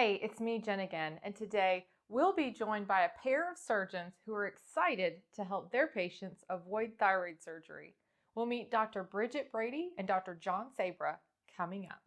Hey, it's me, Jen again, and today we'll be joined by a pair of surgeons who are excited to help their patients avoid thyroid surgery. We'll meet Dr. Bridget Brady and Dr. John Sabra coming up.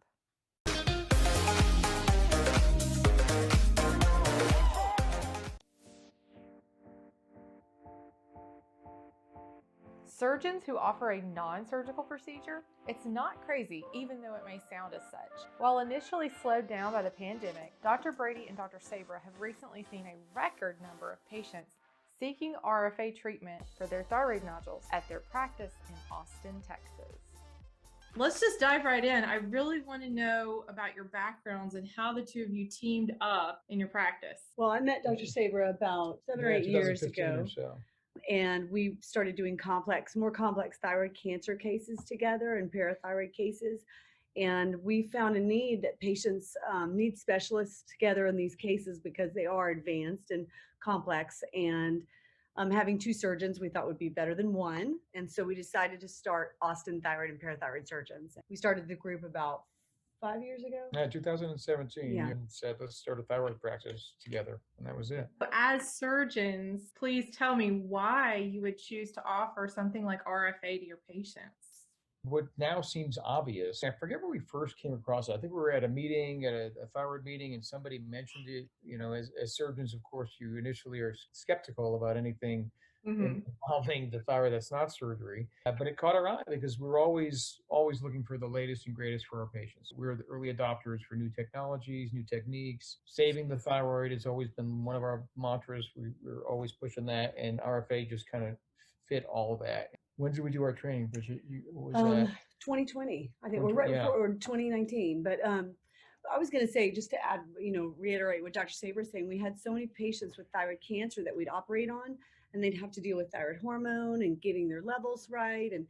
Surgeons who offer a non-surgical procedure, it's not crazy, even though it may sound as such. While initially slowed down by the pandemic, Dr. Brady and Dr. Sabra have recently seen a record number of patients seeking RFA treatment for their thyroid nodules at their practice in Austin, Texas. Let's just dive right in. I really want to know about your backgrounds and how the two of you teamed up in your practice. Well, I met Dr. Sabra about 7 or 8 years 2015 ago, or so. and we started doing more complex thyroid cancer cases together and parathyroid cases. And we found a need that patients need specialists together in these cases because they are advanced and complex. And having two surgeons we thought would be better than one. And so we decided to start Austin Thyroid and Parathyroid Surgeons. We started the group about 5 years ago. Yeah, 2017, Yeah. and said, let's start a thyroid practice together. And that was it. As surgeons, please tell me why you would choose to offer something like RFA to your patients. What now seems obvious, I forget where we first came across it. I think we were at a meeting, at a thyroid meeting, and somebody mentioned it. You know, as surgeons, of course, you initially are skeptical about anything involving the thyroid that's not surgery. But it caught our eye because we're always looking for the latest and greatest for our patients. We're the early adopters for new technologies, new techniques. Saving the thyroid has always been one of our mantras. We're always pushing that, and RFA just kind of fit all of that. When did we do our training, Bridget? What was that? 2020. I think we're right Yeah. before, or 2019. But I was going to say, just to add, reiterate what Dr. Sabra is saying, we had so many patients with thyroid cancer that we'd operate on, and they'd have to deal with thyroid hormone and getting their levels right, and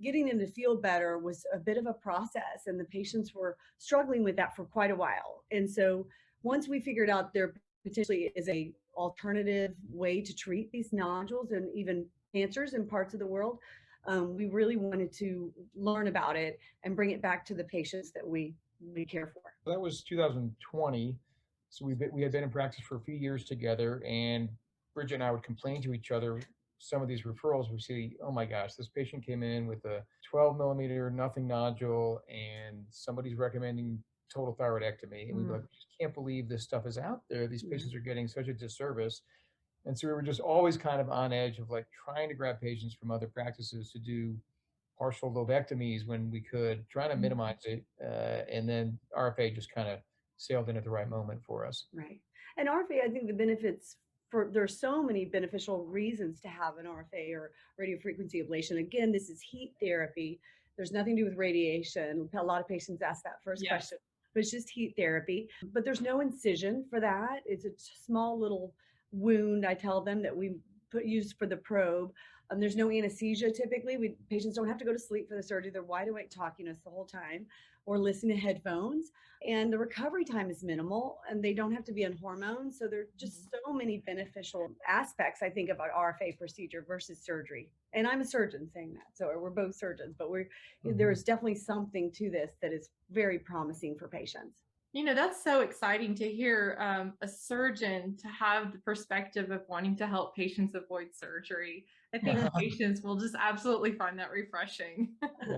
getting them to feel better was a bit of a process, and the patients were struggling with that for quite a while. And so once we figured out there potentially is a alternative way to treat these nodules and even cancers in parts of the world, we really wanted to learn about it and bring it back to the patients that we care for. That was 2020. So we had been in practice for a few years together, and Bridget and I would complain to each other some of these referrals. We see, oh my gosh, this patient came in with a 12 millimeter nothing nodule, and somebody's recommending total thyroidectomy. And we'd be like, I just can't believe this stuff is out there. These patients are getting such a disservice. And so we were just always kind of on edge of like trying to grab patients from other practices to do partial lobectomies when we could, trying to minimize it. And then RFA just kind of sailed in at the right moment for us. Right. And RFA, I think the benefits there's so many beneficial reasons to have an RFA or radiofrequency ablation. Again, this is heat therapy. There's nothing to do with radiation. A lot of patients ask that first question, but it's just heat therapy. But there's no incision for that. It's a small little wound, I tell them, that we use for the probe. There's no anesthesia typically. Patients don't have to go to sleep for the surgery. They're wide awake talking to us the whole time or listening to headphones. And the recovery time is minimal, and they don't have to be on hormones. So there are just so many beneficial aspects, I think, about RFA procedure versus surgery. And I'm a surgeon saying that. So we're both surgeons, but there's definitely something to this that is very promising for patients. You know, that's so exciting to hear a surgeon to have the perspective of wanting to help patients avoid surgery. I think patients will just absolutely find that refreshing. Yeah.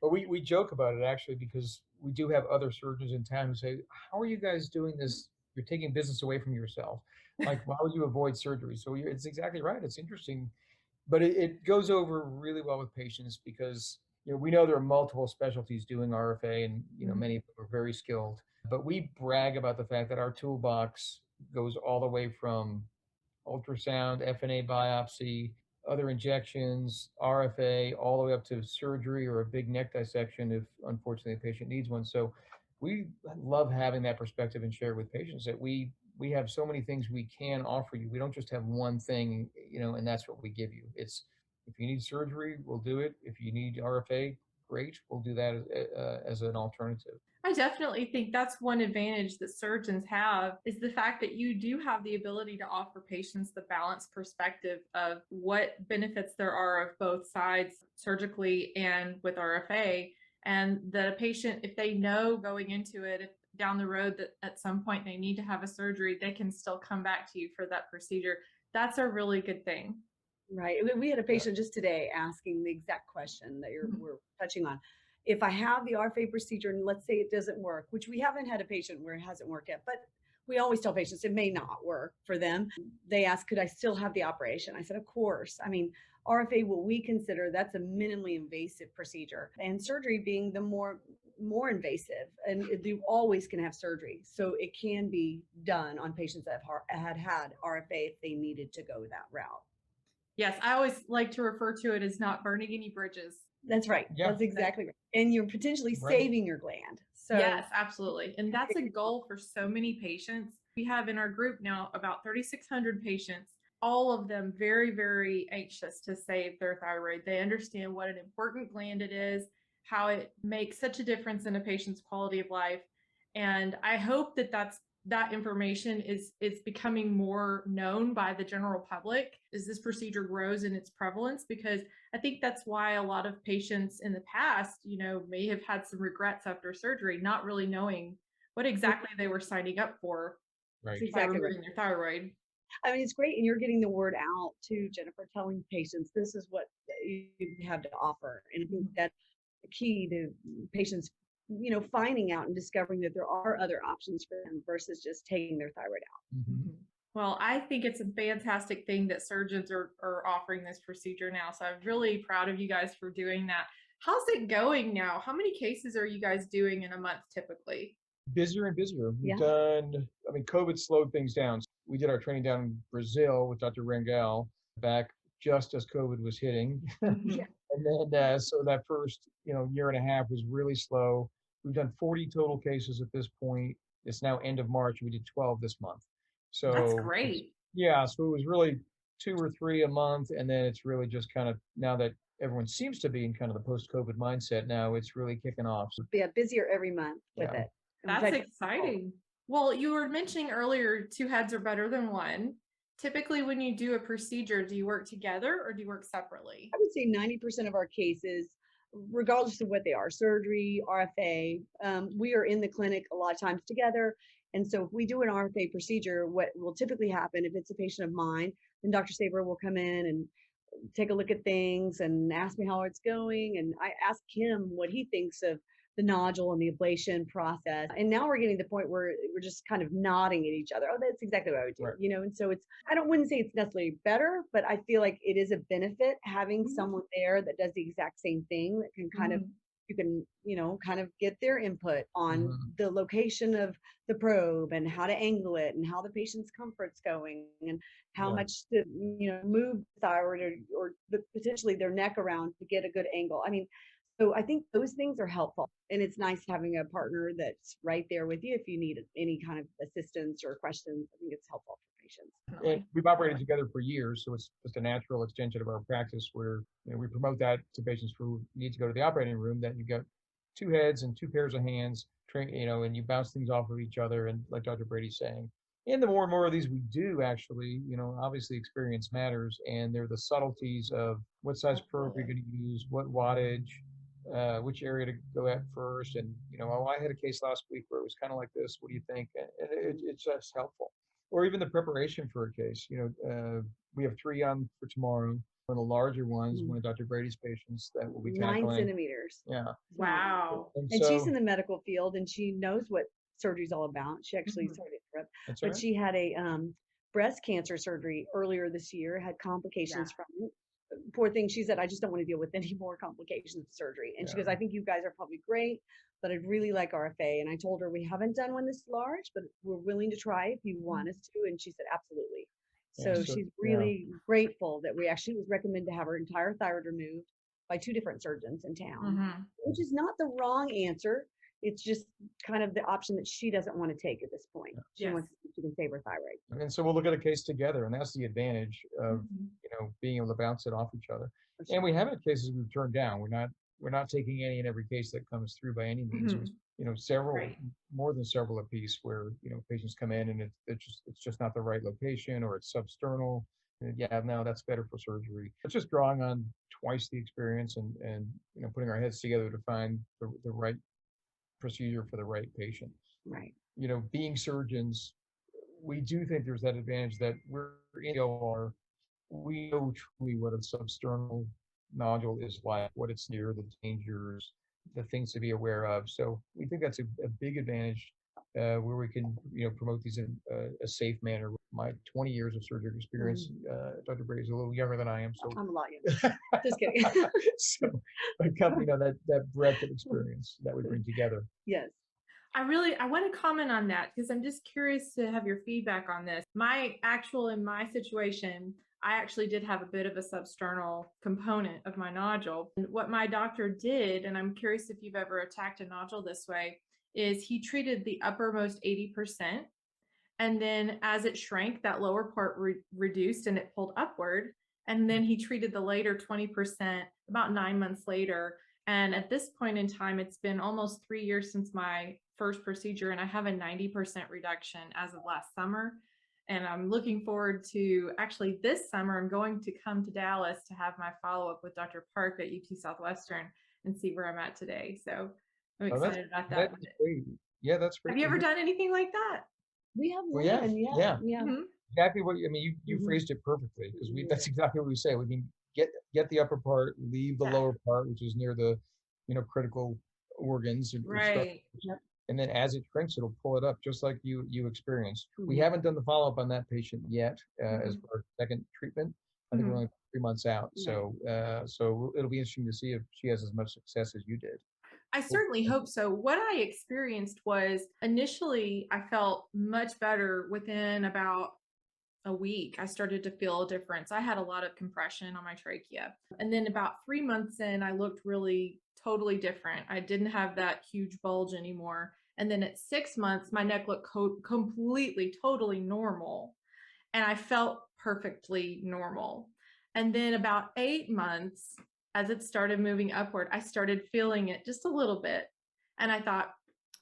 But we joke about it actually, because we do have other surgeons in town who say, how are you guys doing this? You're taking business away from yourself. Like, why would you avoid surgery? So it's exactly right. It's interesting, but it goes over really well with patients because, we know there are multiple specialties doing RFA, and, many of them are very skilled. But we brag about the fact that our toolbox goes all the way from ultrasound, FNA biopsy, other injections, RFA, all the way up to surgery or a big neck dissection if unfortunately a patient needs one. So we love having that perspective and share with patients that we have so many things we can offer you. We don't just have one thing, and that's what we give you. It's, if you need surgery, we'll do it. If you need RFA, great, we'll do that as an alternative. I definitely think that's one advantage that surgeons have, is the fact that you do have the ability to offer patients the balanced perspective of what benefits there are of both sides, surgically and with RFA. And that a patient, if they know going into it, down the road that at some point they need to have a surgery, they can still come back to you for that procedure. That's a really good thing. Right. We had a patient just today asking the exact question that we're touching on. If I have the RFA procedure and let's say it doesn't work, which we haven't had a patient where it hasn't worked yet, but we always tell patients it may not work for them. They ask, could I still have the operation? I said, of course. I mean, RFA, what we consider, that's a minimally invasive procedure, and surgery being the more invasive, and you always can have surgery. So it can be done on patients that have had RFA if they needed to go that route. Yes, I always like to refer to it as not burning any bridges. That's right. Yeah. That's exactly right. And you're potentially Right. saving your gland. So Yes, absolutely. And that's a goal for so many patients. We have in our group now about 3,600 patients, all of them very, very anxious to save their thyroid. They understand what an important gland it is, how it makes such a difference in a patient's quality of life. And I hope that that information is becoming more known by the general public as this procedure grows in its prevalence, because I think that's why a lot of patients in the past, may have had some regrets after surgery, not really knowing what exactly they were signing up for Right. That's by exactly right. removing their thyroid. I mean, it's great. And you're getting the word out too, Jennifer, telling patients this is what you have to offer. And I think that's the key to patients, finding out and discovering that there are other options for them versus just taking their thyroid out. Mhm. Well, I think it's a fantastic thing that surgeons are offering this procedure now. So I'm really proud of you guys for doing that. How's it going now? How many cases are you guys doing in a month typically? Busier and busier. We've Yeah. done, I mean, COVID slowed things down. We did our training down in Brazil with Dr. Rangel back just as COVID was hitting. Mhm. And then, so that first, year and a half was really slow. We've done 40 total cases at this point. It's now end of March. We did 12 this month. So That's great. yeah, so it was really 2 or 3 a month, and then it's really just kind of now that everyone seems to be in kind of the post-COVID mindset now, it's really kicking off. So, Yeah, busier every month with Yeah. it. That's exciting. Well, you were mentioning earlier 2 heads are better than 1. Typically, when you do a procedure, do you work together or do you work separately? I would say 90% of our cases, regardless of what they are, surgery, RFA, we are in the clinic a lot of times together. And so if we do an RFA procedure, what will typically happen if it's a patient of mine, then Dr. Sabra will come in and take a look at things and ask me how it's going. And I ask him what he thinks of the nodule and the ablation process. And now we're getting to the point where we're just kind of nodding at each other. Oh, that's exactly what I would do. Right. And so wouldn't say it's necessarily better, but I feel like it is a benefit having Mhm. someone there that does the exact same thing that can kind of, you can, kind of get their input on Mhm. the location of the probe and how to angle it and how the patient's comfort's going and how Yeah. much to, move the thyroid or potentially their neck around to get a good angle. I mean, so I think those things are helpful, and it's nice having a partner that's right there with you if you need any kind of assistance or questions. I think it's helpful for patients. And Definitely. we've operated together for years, so it's just a natural extension of our practice where we promote that to patients who need to go to the operating room, that you've got 2 heads and 2 pairs of hands, and you bounce things off of each other. And like Dr. Brady's saying, and the more and more of these we do, actually, obviously experience matters, and they're the subtleties of what size probe you're going to use, what wattage, which area to go at first. And, I had a case last week where it was kind of like this. What do you think? And it's just helpful. Or even the preparation for a case. We have 3 on for tomorrow. One of the larger ones, one of Dr. Brady's patients that will be 9 tackling. centimeters. Yeah. Wow. And And she's so, in the medical field and she knows what surgery's all about. She actually, Mhm. sorry to interrupt, that's all but right. she had a breast cancer surgery earlier this year, had complications from it. Poor thing, she said, I just don't want to deal with any more complications of surgery. And she goes, I think you guys are probably great, but I'd really like RFA. And I told her, we haven't done one this large, but we're willing to try if you want us to. And she said, absolutely. Yeah, So so- she's yeah. really grateful that we actually was recommended to have her entire thyroid removed by 2 different surgeons in town, Mhm. which is not the wrong answer. It's just kind of the option that she doesn't want to take at this point. She Yes. wants to see if she can save her thyroid. And so we'll look at a case together, and that's the advantage of Mhm. being able to bounce it off each other. For sure. And we have had cases we've turned down. We're not taking any in every case that comes through by any means. It was, several, Right. more than several apiece, where patients come in and it's just not the right location, or it's substernal. And yeah, no, that's better for surgery. It's just drawing on twice the experience and putting our heads together to find the right procedure for the right patient. Right. being surgeons, we do think there's that advantage that we're in the OR. We know truly what a substernal nodule is like, what it's near, the dangers, the things to be aware of. So we think that's a big advantage where we can, promote these in a safe manner. My 20 years of surgery experience, Dr. Brady is a little younger than I am, so I'm a lot younger. Just kidding. so but come, that breadth of experience that we bring together. Yes. I want to comment on that because I'm just curious to have your feedback on this. In my situation, I actually did have a bit of a substernal component of my nodule. And what my doctor did, and I'm curious if you've ever attacked a nodule this way, is he treated the uppermost 80%. And then as it shrank, that lower part reduced and it pulled upward. And then he treated the later 20% about 9 months later. And at this point in time, it's been almost 3 years since my first procedure, and I have a 90% reduction as of last summer. And I'm looking forward to actually this summer, I'm going to come to Dallas to have my follow up with Dr. Park at UT Southwestern and see where I'm at today. So I'm Oh, excited about that. that's great. Yeah, that's great Have you to ever hear. done anything like that? We have Well, one. yeah. Yeah. Mhm. Exactly what you Mhm. phrased it perfectly, because Yeah. that's exactly what we say. We can get the upper part, leave the Yeah. lower part, which is near the critical organs or stuff, Right. Yep. and then as it shrinks, it'll pull it up just like you experienced. We Mhm. haven't done the follow up on that patient yet as Mhm. for our second treatment. I think we're Mhm. only 3 months out, Right. so it'll be interesting to see if she has as much success as you did. I certainly hope so. What I experienced was initially I felt much better within about a week. I started to feel a difference. I had a lot of compression on my trachea. And then about 3 months in, I looked really totally different. I didn't have that huge bulge anymore. And then at 6 months, my neck looked completely, totally normal. And I felt perfectly normal. And then about 8 months, as it started moving upward, I started feeling it just a little bit. And I thought,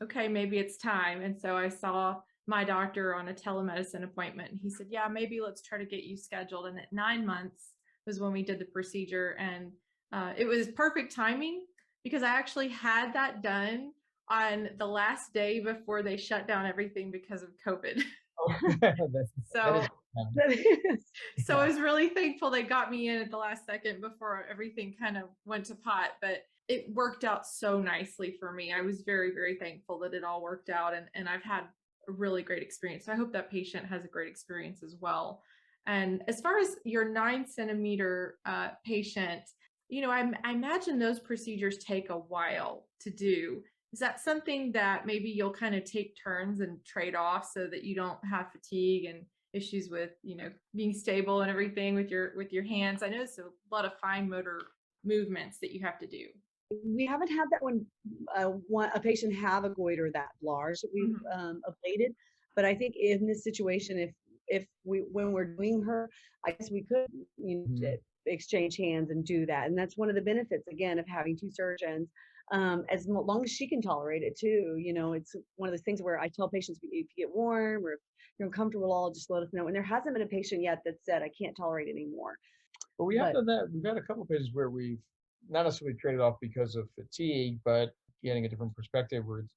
okay, maybe it's time. And so I saw my doctor on a telemedicine appointment. And he said, yeah, maybe let's try to get you scheduled. And at 9 months was when we did the procedure. And it was perfect timing because I actually had that done on the last day before they shut down everything because of COVID. That So is That is. so I was really thankful they got me in at the last second before everything kind of went to pot, but it worked out so nicely for me. I was very, very thankful that it all worked out, and I've had a really great experience. So I hope that patient has a great experience as well. And as far as your 9 centimeter patient, I imagine those procedures take a while to do. Is that something that maybe you'll kind of take turns and trade off so that you don't have fatigue and issues with being stable and everything with your hands? I know it's a lot of fine motor movements that you have to do. We haven't had that a patient have a goiter that large that we've ablated, but I think in this situation, if when we're doing her, I guess we could Mhm. exchange hands and do that, and that's one of the benefits again of having two surgeons. Long as she can tolerate it too, it's one of those things where I tell patients if you get warm or if you're uncomfortable, all just let us know. And there hasn't been a patient yet that said I can't tolerate it anymore. But we have But done that. We've had a couple of cases where we've not necessarily traded off because of fatigue, but getting a different perspective where it's,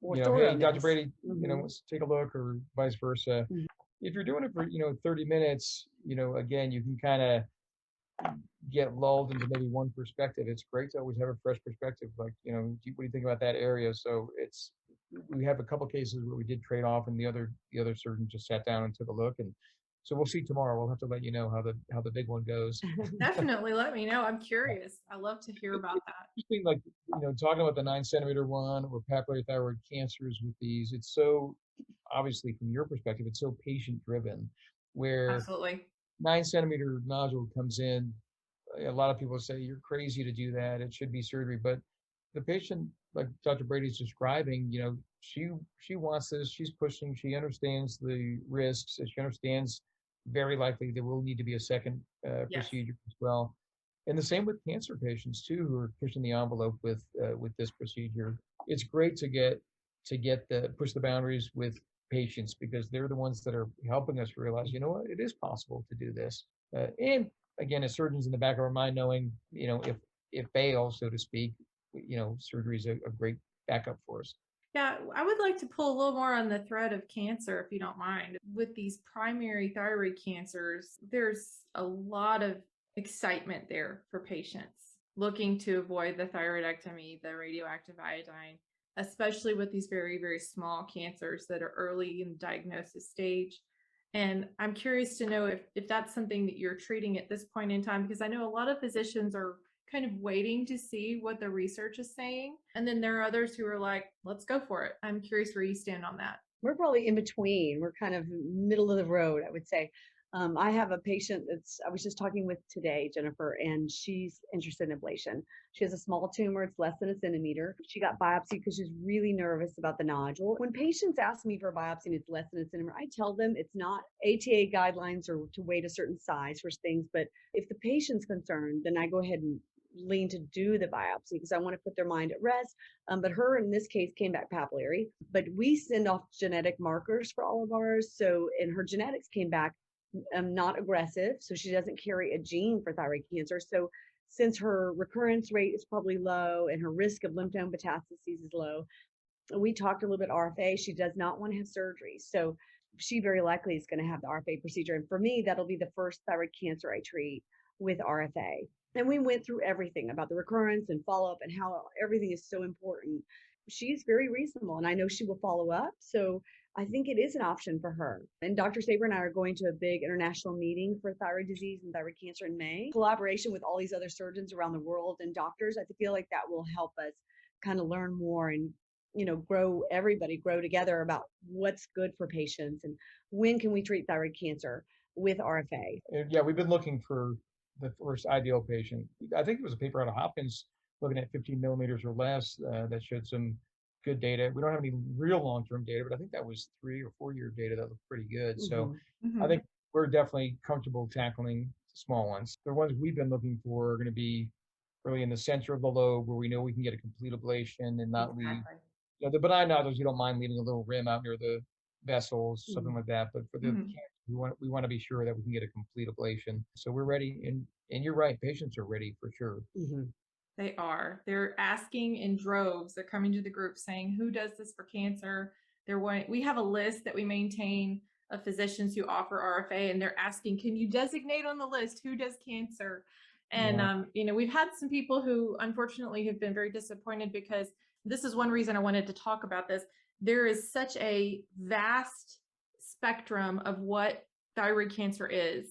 or hey, Dr. thoroughness. Brady, Mhm. let's take a look, or vice versa. Mhm. If you're doing it for, 30 minutes, again, you can kind of get lulled into maybe one perspective. It's great to always have a fresh perspective. Like, what do you think about that area? So we have a couple cases where we did trade off, and the other surgeon just sat down and took a look, and so we'll see tomorrow. We'll have to let you know how the big one goes. Definitely let me know. I'm curious. I love to hear about that. Interesting, like, talking about the 9 centimeter one or papillary thyroid cancers with these, it's so obviously from your perspective, it's so patient driven, where Absolutely. 9 centimeter nodule comes in. A lot of people say you're crazy to do that. It should be surgery, but the patient, like Dr. Brady's describing, she wants this. She's pushing. She understands the risks. And she understands very likely there will need to be a second Yes. procedure as well. And the same with cancer patients too, who are pushing the envelope with this procedure. It's great to get the push the boundaries with patients because they're the ones that are helping us realize, what, it is possible to do this. And again, as surgeons in the back of our mind, knowing, if it fails, so to speak, surgery is a great backup for us. Yeah, I would like to pull a little more on the thread of cancer, if you don't mind. With these primary thyroid cancers, there's a lot of excitement there for patients looking to avoid the thyroidectomy, the radioactive iodine, especially with these very, very small cancers that are early in diagnosis stage. And I'm curious to know if that's something that you're treating at this point in time, because I know a lot of physicians are kind of waiting to see what the research is saying. And then there are others who are like, let's go for it. I'm curious where you stand on that. We're probably in between. We're kind of middle of the road, I would say. I have a patient I was just talking with today, Jennifer, and she's interested in ablation. She has a small tumor. It's less than a centimeter. She got biopsy because she's really nervous about the nodule. When patients ask me for a biopsy and it's less than a centimeter, I tell them it's not ATA guidelines or to wait a certain size for things. But if the patient's concerned, then I go ahead and lean to do the biopsy because I want to put their mind at rest. But her, in this case, came back papillary. But we send off genetic markers for all of ours. So, and her genetics came back not aggressive. So she doesn't carry a gene for thyroid cancer. So since her recurrence rate is probably low and her risk of lymph node metastases is low, we talked a little bit RFA. She does not want to have surgery. So she very likely is going to have the RFA procedure. And for me, that'll be the first thyroid cancer I treat with RFA. And we went through everything about the recurrence and follow up and how everything is so important. She's very reasonable and I know she will follow up. So I think it is an option for her. And Dr. Sabra and I are going to a big international meeting for thyroid disease and thyroid cancer in May. Collaboration with all these other surgeons around the world and doctors, I feel like that will help us kind of learn more and grow together about what's good for patients and when can we treat thyroid cancer with RFA. Yeah, we've been looking for the first ideal patient. I think it was a paper out of Hopkins looking at 15 millimeters or less that showed some good data. We don't have any real long-term data, but I think that was 3 or 4 year data that looked pretty good. So I think we're definitely comfortable tackling small ones. The ones we've been looking for are going to be really in the center of the lobe where we know we can get a complete ablation and not leave. The benign nodules, you don't mind leaving a little rim out near the vessels, something like that. But for the cancer, we want to be sure that we can get a complete ablation. So we're ready, and you're right, patients are ready for sure. They are. They're asking in droves. They're coming to the group saying, who does this for cancer? We have a list that we maintain of physicians who offer RFA, and they're asking, can you designate on the list who does cancer? And, we've had some people who unfortunately have been very disappointed because this is one reason I wanted to talk about this. There is such a vast spectrum of what thyroid cancer is.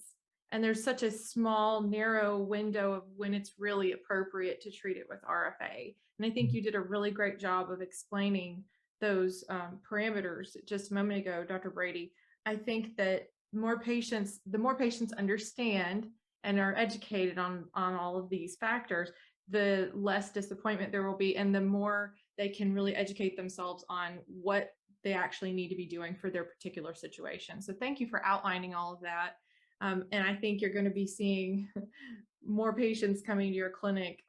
And there's such a small, narrow window of when it's really appropriate to treat it with RFA. And I think you did a really great job of explaining those parameters just a moment ago, Dr. Brady. I think that the more patients understand and are educated on all of these factors, the less disappointment there will be, and the more they can really educate themselves on what they actually need to be doing for their particular situation. So thank you for outlining all of that. And I think you're going to be seeing more patients coming to your clinic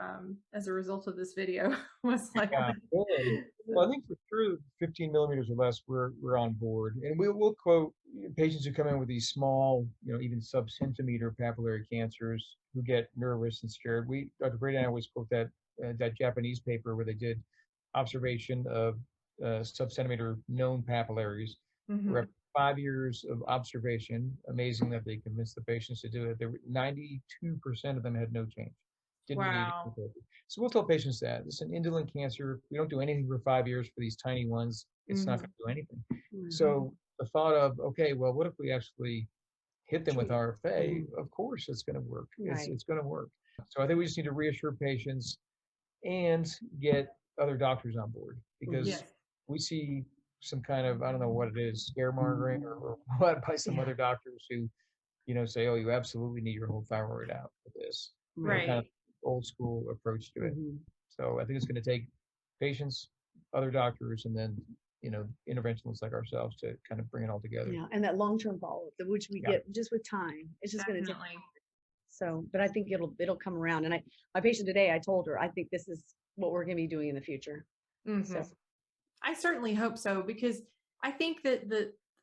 as a result of this video. Yeah, good. Well, I think for sure 15 millimeters or less, we're on board. And we'll quote patients who come in with these small, even sub-centimeter papillary cancers who get nervous and scared. Dr. Brady and I always quote that Japanese paper where they did observation of sub-centimeter known papillaries. We're at 5 years of observation. Amazing that they convinced the patients to do it. There were 92% of them had no change. Didn't need any therapy. So we'll tell patients that it's an indolent cancer. We don't do anything for 5 years for these tiny ones. It's not going to do anything. So the thought of, okay, well, what if we actually hit them with RFA? Of course, it's going to work. It's going to work. So I think we just need to reassure patients and get other doctors on board because we see some kind of, I don't know what it is, scaremongering or what by some other doctors who, say, oh, you absolutely need your whole thyroid out for this. Kind of old school approach to it. So I think it's going to take patients, other doctors, and then, interventionists like ourselves to kind of bring it all together. Yeah, and that long-term follow-up, which we get just with time. It's just going to take time. So, but I think it'll come around. And my patient today, I told her, I think this is what we're going to be doing in the future. So. I certainly hope so, because I think that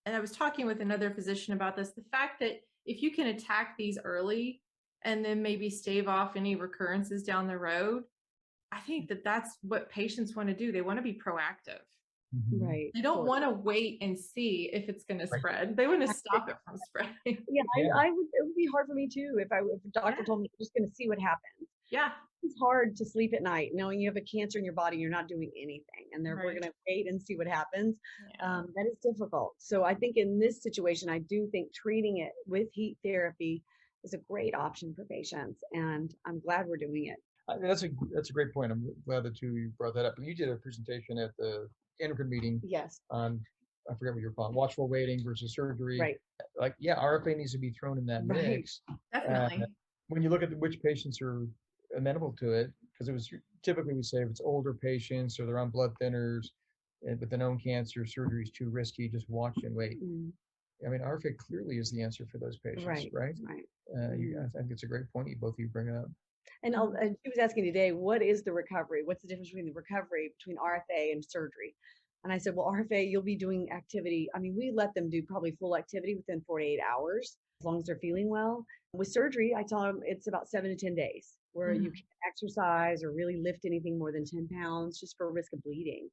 and I was talking with another physician about this, the fact that if you can attack these early and then maybe stave off any recurrences down the road, I think that that's what patients want to do. They want to be proactive. Right. They don't Totally. want to wait and see if it's going to Right. spread. They want to stop it from spreading. Yeah, Yeah. I would. It would be hard for me too if a doctor Yeah. told me I'm just going to see what happens. Yeah. It's hard to sleep at night knowing you have a cancer in your body, you're not doing anything, and we're Right. going to wait and see what happens. Yeah. That is difficult. So I think in this situation, I do think treating it with heat therapy is a great option for patients, and I'm glad we're doing it. That's a great point. I'm glad that you brought that up. You did a presentation at the endocrine meeting Yes, on, I forget what you're calling, watchful waiting versus surgery. right, Like, yeah, RFA needs to be thrown in that right. mix. Definitely. When you look at which patients are amenable to it, because it was typically we say if it's older patients or they're on blood thinners, with the known cancer, surgery is too risky, just watch and wait. Mm, I mean, RFA clearly is the answer for those patients, right, right? right. I think it's a great point both of you bring up. And she was asking today, what is the recovery? What's the difference between the recovery between RFA and surgery? And I said, well, RFA, you'll be doing activity. I mean, we let them do probably full activity within 48 hours, as long as they're feeling well. With surgery, I tell them it's about 7 to 10 days where you can't exercise or really lift anything more than 10 pounds just for risk of bleeding.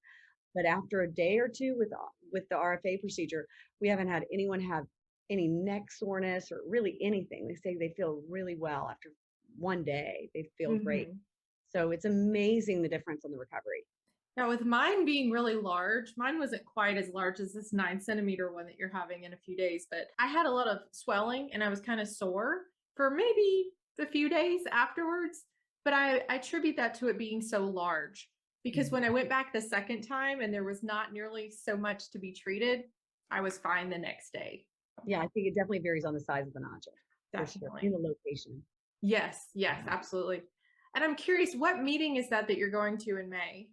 But after a day or two with the RFA procedure, we haven't had anyone have any neck soreness or really anything. They say they feel really well after one day. They feel great. So it's amazing the difference on the recovery. Now, with mine being really large, mine wasn't quite as large as this 9 centimeter one that you're having in a few days, but I had a lot of swelling and I was kind of sore for maybe a few days afterwards. But I attribute that to it being so large because when I went back the second time and there was not nearly so much to be treated, I was fine the next day. Yeah, I think it definitely varies on the size of the nodule. For sure, Definitely. in the location. Yes, absolutely. And I'm curious, what meeting is that you're going to in May?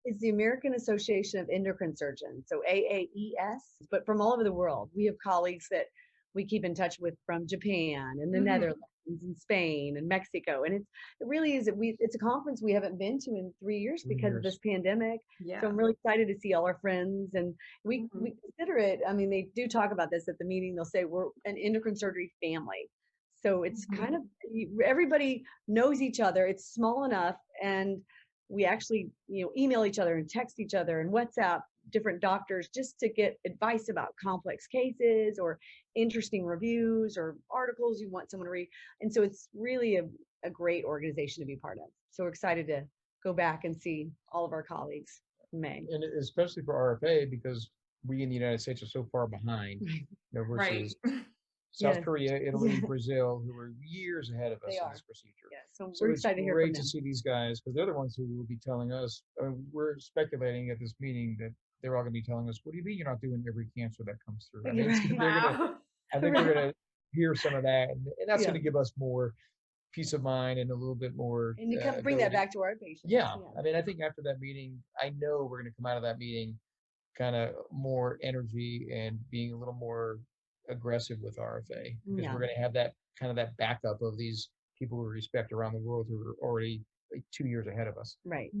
It's the American Association of Endocrine Surgeons, so AAES, but from all over the world. We have colleagues that we keep in touch with from Japan and the Netherlands and Spain and Mexico. And it really is, it's a conference we haven't been to in 3 years because of this pandemic. Yeah. So I'm really excited to see all our friends, and we consider it, I mean, they do talk about this at the meeting. They'll say we're an endocrine surgery family. So it's kind of, everybody knows each other. It's small enough, and we actually, email each other and text each other and WhatsApp different doctors just to get advice about complex cases or interesting reviews or articles you want someone to read. And so it's really a great organization to be part of. So we're excited to go back and see all of our colleagues in May. And especially for RFA, because we in the United States are so far behind, versus South Korea, Italy, Brazil, who are years ahead of us in this procedure. Yeah, so we're excited to hear from them. It's great to see these guys, because they're the ones who will be telling us. I mean, we're speculating at this meeting that they're all going to be telling us, "What do you mean you're not doing every cancer that comes through?" I mean, I think we're going to hear some of that, and that's going to give us more peace of mind and a little bit more. And you can bring that back to our patients. Yeah, I mean, I think after that meeting, I know we're going to come out of that meeting kind of more energy and being a little more aggressive with RFA, because we're going to have that kind of that backup of these people we respect around the world who are already like 2 years ahead of us. Right.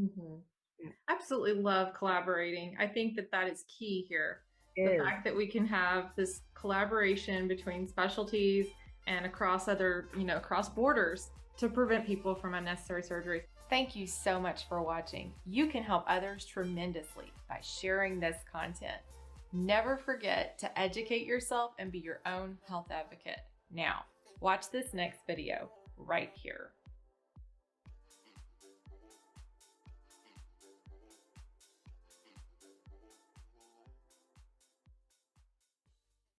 Absolutely love collaborating. I think that is key here. The fact that we can have this collaboration between specialties and across across borders to prevent people from unnecessary surgery. Thank you so much for watching. You can help others tremendously by sharing this content. Never forget to educate yourself and be your own health advocate. Now, watch this next video right here.